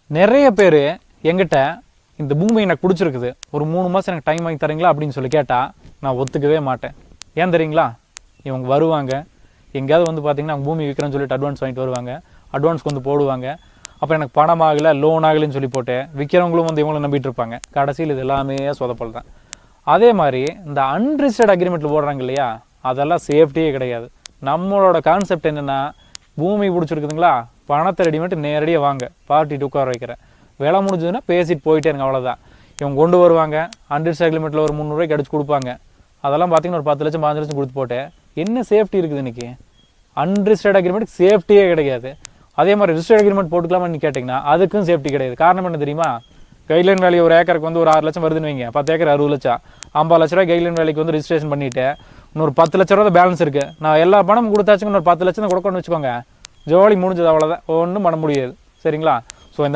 நிறைய பேர் எங்கிட்ட இந்த பூமி எனக்கு பிடிச்சிருக்குது, ஒரு 3 மாதம் எனக்கு டைம் வாங்கி தரீங்களா அப்படின்னு சொல்லி கேட்டால் நான் ஒத்துக்கவே மாட்டேன். ஏன் தெரியுங்களா? இவங்க வருவாங்க, எங்கேயாவது வந்து பார்த்தீங்கன்னா அவங்க பூமி விற்கிறேன்னு சொல்லிட்டு அட்வான்ஸ் வாங்கிட்டு வருவாங்க, அட்வான்ஸ்க்கு வந்து போடுவாங்க. அப்புறம் எனக்கு பணம் ஆகலை, லோன் ஆகலைன்னு சொல்லி போட்டு விற்கிறவங்களும் வந்து இவங்களும் நம்பிட்டு இருப்பாங்க. கடைசியில் இது எல்லாமே சொதப்பல் தான். அதே மாதிரி இந்த அன்ரிஜிஸ்டர்ட் அக்ரிமெண்ட்டில் போடுறாங்க இல்லையா, அதெல்லாம் சேஃப்டியே கிடையாது. நம்மளோட கான்செப்ட் என்னென்னா, பூமி பிடிச்சிருக்குதுங்களா, பணத்தை ரெடிமேட் நேரடியாக வாங்க, பார்ட்டிட்டு உட்கார வைக்கிறேன், வேலை முடிஞ்சதுன்னா பேசிட்டு போயிட்டே இருங்க, அவ்வளோதான். இவங்க கொண்டு வருவாங்க, அன்ரிஜிஸ்டர்ட் அக்ரிமெண்ட்டில் ஒரு 300 ரூபாய்க்கு அடிச்சு கொடுப்பாங்க. அதெல்லாம் பார்த்தீங்கன்னா ஒரு 10 லட்சம் 15 லட்சம் கொடுத்து போட்டு என்ன சேஃப்டி இருக்குது இன்றைக்கி? அன்ரிஜிஸ்டர்ட் அக்ரிமெண்ட் சேஃப்டியே கிடையாது. அதே மாதிரி ரிஜிஸ்டர்ட் அக்ரிமெண்ட் போட்டுக்கலாமான்னு கேட்டிங்கன்னா அதுக்கும் சேஃப்டி கிடையாது. காரணம் என்ன தெரியுமா? கைட்லைன் வேல்யூ ஒரு ஏக்கருக்கு வந்து ஒரு 6 லட்சம் வருதுன்னு வைங்க, 10 ஏக்கர் 60 லட்சம், 50 லட்ச ரூபாய் கைட்லைன் வேலைக்கு வந்து ரிஜிஸ்ட்ரேஷன் பண்ணிவிட்டு இன்னொரு 10 லட்ச ரூபா பேலன்ஸ் இருக்குது. நான் எல்லா பணமும் கொடுத்தாச்சுங்க, இன்னொரு 10 லட்சம் கொடுக்கணும்னு வச்சுக்கோங்க, ஜோலி முடிஞ்சது, அவ்வளோதான், ஒன்றும் பண்ண முடியாது. சரிங்களா? ஸோ இந்த